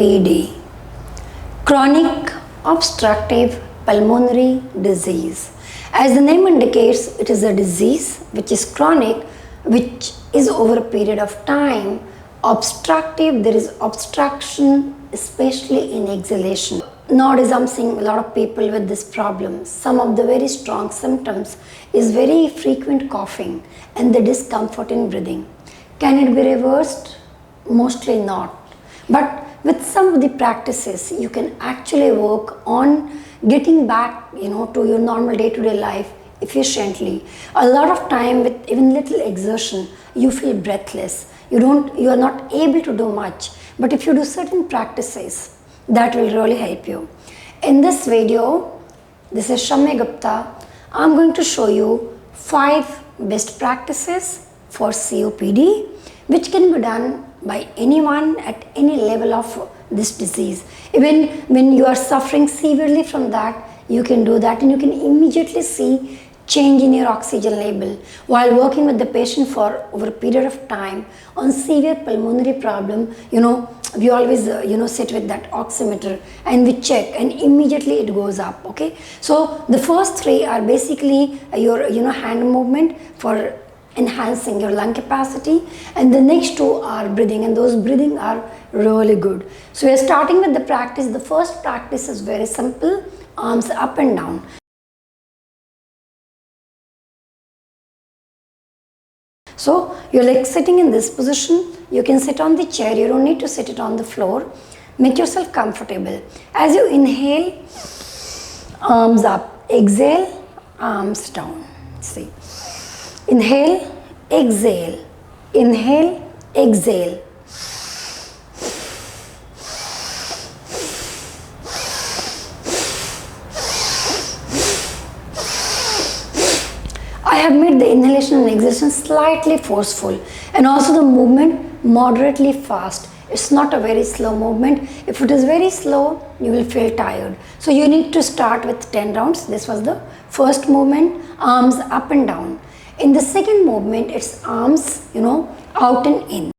COPD, chronic obstructive pulmonary disease. As the name indicates, it is a disease which is chronic, which is over a period of time. Obstructive, there is obstruction, especially in exhalation. Nowadays I'm seeing a lot of people with this problem. Some of the very strong symptoms is very frequent coughing and the discomfort in breathing. Can it be reversed? Mostly not. But with some of the practices, you can actually work on getting back, to your normal day-to-day life efficiently. A lot of time with even little exertion, you feel breathless. You are not able to do much. But if you do certain practices, that will really help you. In this video, this is Shamya Gupta. I'm going to show you 5 best practices for COPD, which can be done by anyone at any level of this disease. Even when you are suffering severely from that, you can do that and you can immediately see change in your oxygen level while working with the patient for over a period of time on severe pulmonary problem. We always sit with that oximeter and we check and immediately it goes up. Okay, so the first 3 are basically your hand movement for enhancing your lung capacity, and the next 2 are breathing, and those breathing are really good. So we are starting with the practice. The first practice is very simple: arms up and down. So you're like sitting in this position. You can sit on the chair, you don't need to sit it on the floor. Make yourself comfortable. As you inhale, arms up, exhale, arms down. See, inhale, exhale, inhale, exhale. I have made the inhalation and exhalation slightly forceful, and also the movement moderately fast. It's not a very slow movement. If it is very slow, you will feel tired. So you need to start with 10 rounds. This was the first movement, arms up and down. In the second movement, it's arms, out and in.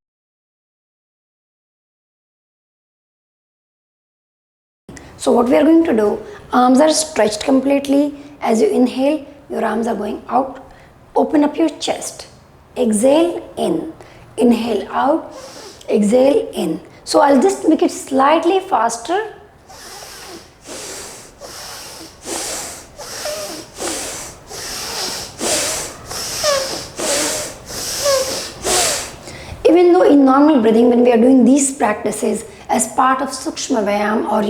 So what we are going to do, arms are stretched completely. As you inhale, your arms are going out. Open up your chest. Exhale in. Inhale out. Exhale in. So I'll just make it slightly faster. Even though in normal breathing, when we are doing these practices as part of Sukshma Vyayam or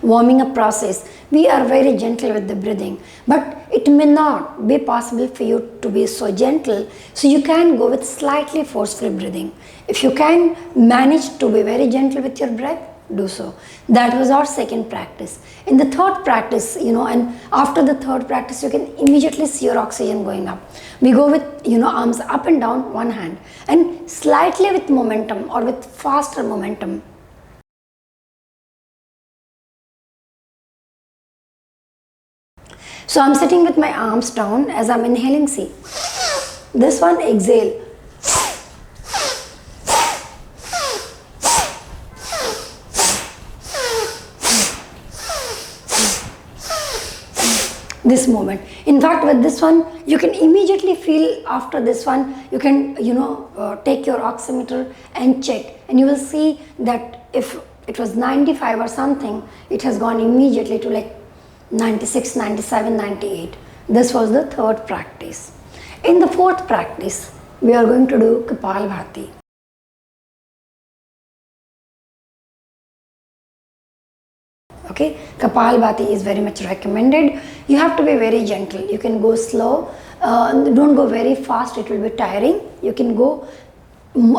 warming up process, we are very gentle with the breathing. But it may not be possible for you to be so gentle, so you can go with slightly forceful breathing. If you can manage to be very gentle with your breath, do so. That was our second practice. In the third practice, and after the third practice, you can immediately see your oxygen going up. We go with, arms up and down, one hand, and slightly with momentum or with faster momentum. So I'm sitting with my arms down as I'm inhaling. See, this one, exhale. This movement. In fact, with this one, you can immediately feel after this one, you can, take your oximeter and check, and you will see that if it was 95 or something, it has gone immediately to like 96, 97, 98. This was the third practice. In the fourth practice, we are going to do Kapalbhati. Okay, Kapalbhati is very much recommended. You have to be very gentle. You can go slow. Don't go very fast. It will be tiring. You can go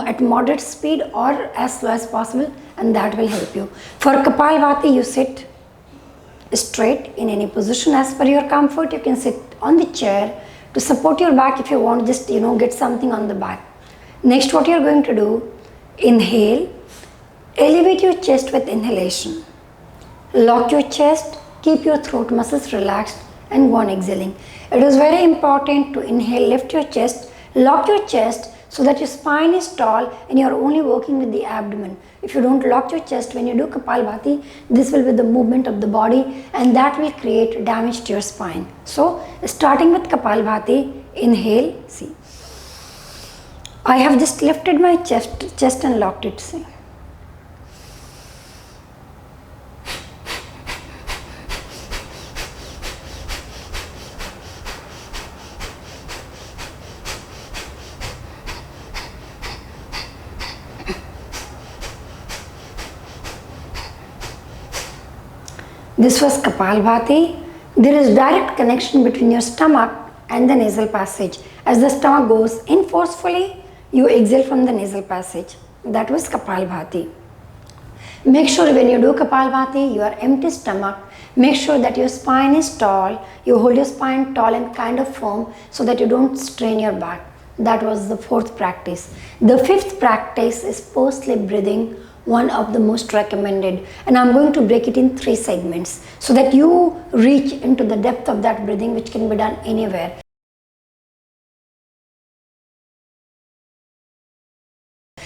at moderate speed or as slow as possible, and that will help you. For Kapalbhati, you sit straight in any position as per your comfort. You can sit on the chair to support your back if you want, just get something on the back. Next, what you are going to do, inhale, elevate your chest with inhalation, lock your chest, keep your throat muscles relaxed, and go on exhaling. It is very important to inhale, lift your chest, lock your chest so that your spine is tall and you are only working with the abdomen. If you don't lock your chest when you do Kapalbhati, this will be the movement of the body and that will create damage to your spine. So starting with Kapalbhati, inhale, see. I have just lifted my chest and locked it, see. This was Kapalbhati. There is direct connection between your stomach and the nasal passage. As the stomach goes in forcefully, you exhale from the nasal passage. That was Kapalbhati. Make sure when you do Kapalbhati, you are empty stomach. Make sure that your spine is tall. You hold your spine tall and kind of firm so that you don't strain your back. That was the fourth practice. The fifth practice is post-sleep breathing, one of the most recommended, and I'm going to break it in 3 segments so that you reach into the depth of that breathing, which can be done anywhere.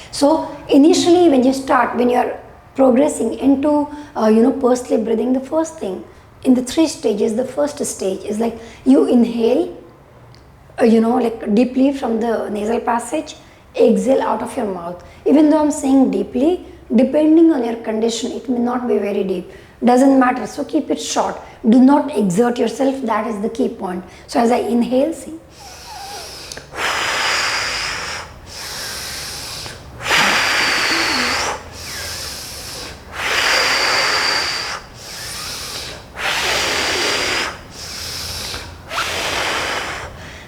So initially when you are progressing into post-sleep breathing, the first thing in the 3 stages, the first stage is like you inhale like deeply from the nasal passage, exhale out of your mouth. Even though I'm saying deeply, depending on your condition, it may not be very deep. Doesn't matter. So keep it short. Do not exert yourself. That is the key point. So as I inhale, see.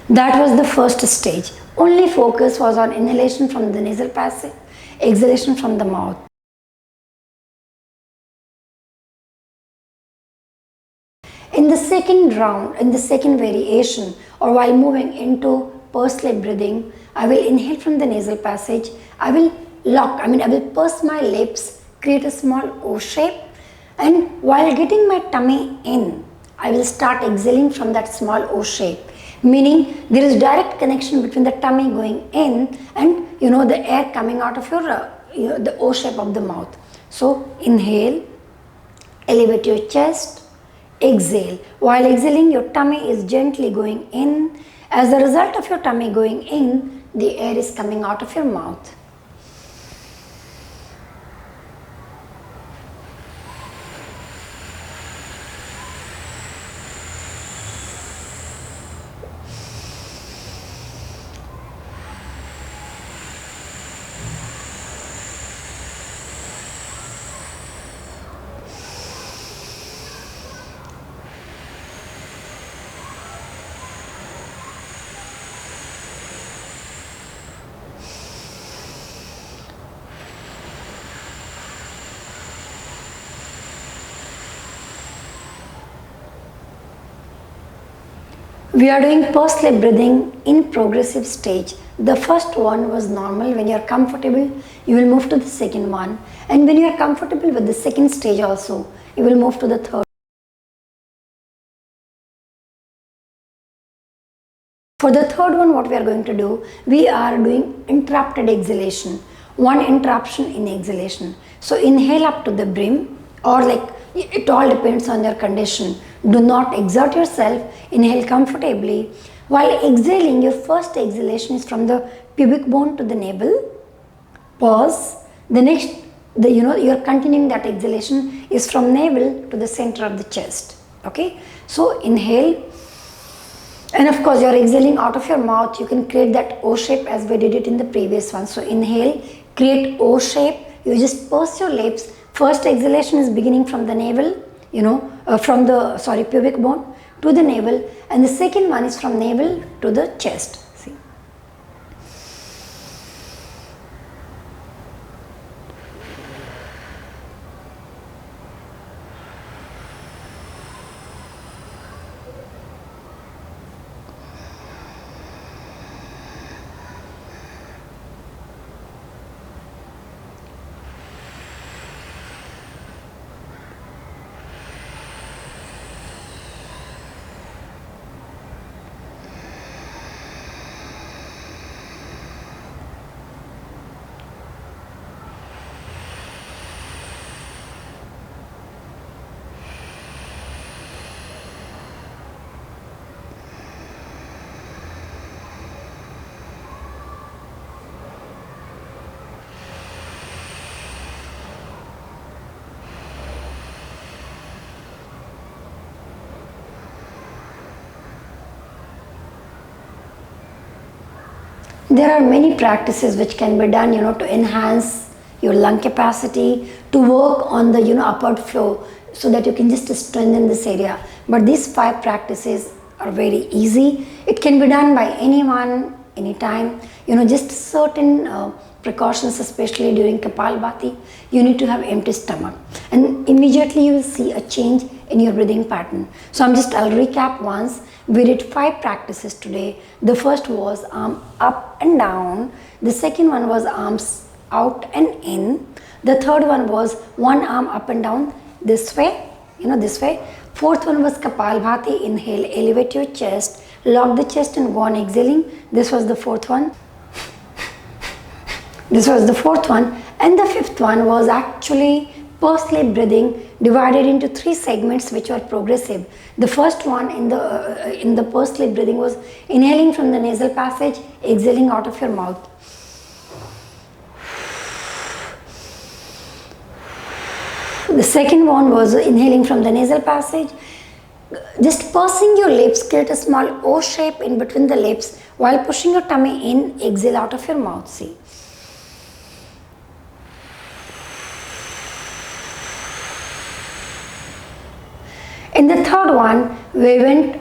That was the first stage. Only focus was on inhalation from the nasal passage, exhalation from the mouth. In the second round, in the second variation, or while moving into post-sleep breathing, I will inhale from the nasal passage. I will purse my lips, create a small O shape, and while getting my tummy in, I will start exhaling from that small O shape. Meaning there is direct connection between the tummy going in and the air coming out of your the O shape of the mouth. So inhale, elevate your chest, exhale. While exhaling, your tummy is gently going in. As a result of your tummy going in, the air is coming out of your mouth. We are doing post-sleep breathing in progressive stage. The first one was normal. When you are comfortable, you will move to the second one. And when you are comfortable with the second stage also, you will move to the third. For the third one, what we are going to do, we are doing interrupted exhalation. One interruption in exhalation. So inhale up to the brim, or like it all depends on your condition. Do not exert yourself. Inhale comfortably. While exhaling, your first exhalation is from the pubic bone to the navel. Pause. The next, you are continuing that exhalation is from navel to the center of the chest. Okay. So inhale. And of course, you are exhaling out of your mouth. You can create that O shape as we did it in the previous one. So inhale, create O shape. You just purse your lips. First exhalation is beginning from the navel, pubic bone to the navel, and the second one is from navel to the chest. See. There are many practices which can be done, to enhance your lung capacity, to work on the, upward flow, so that you can just strengthen this area. But these 5 practices are very easy. It can be done by anyone, anytime. Just certain precautions, especially during Kapalbhati, you need to have empty stomach, and immediately you will see a change in your breathing pattern. So I'll recap once. We did 5 practices today. The first was arm up and down. The second one was arms out and in. The third one was one arm up and down this way, this way. Fourth one was Kapalbhati. Inhale, elevate your chest, lock the chest and go on exhaling. This was the fourth one. This was the fourth one. And the fifth one was actually pursed-lip breathing, divided into 3 segments which were progressive. The first one in the pursed-lip breathing was inhaling from the nasal passage, exhaling out of your mouth. The second one was inhaling from the nasal passage, just pursing your lips, create a small O shape in between the lips while pushing your tummy in, exhale out of your mouth. See. In the third one,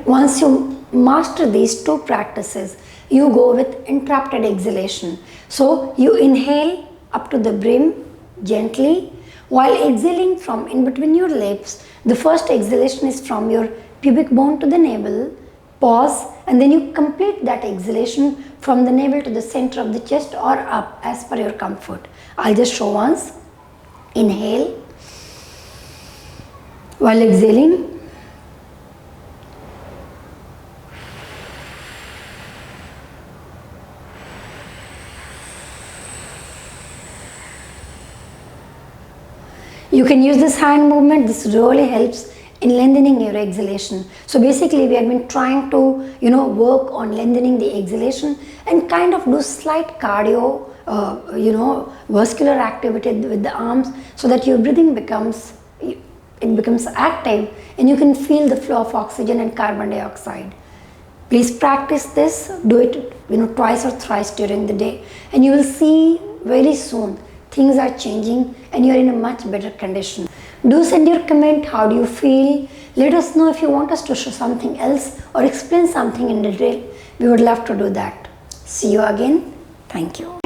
once you master these 2 practices, you go with interrupted exhalation. So you inhale up to the brim gently, while exhaling from in between your lips. The first exhalation is from your pubic bone to the navel. Pause, and then you complete that exhalation from the navel to the center of the chest or up as per your comfort. I'll just show once. Inhale while exhaling. You can use this hand movement. This really helps in lengthening your exhalation. So basically we have been trying to work on lengthening the exhalation and kind of do slight cardio, vascular activity with the arms, so that your breathing becomes active and you can feel the flow of oxygen and carbon dioxide. Please practice this. Do it twice or thrice during the day, and you will see very soon things are changing and you are in a much better condition. Do send your comment. How do you feel? Let us know if you want us to show something else or explain something in detail. We would love to do that. See you again. Thank you.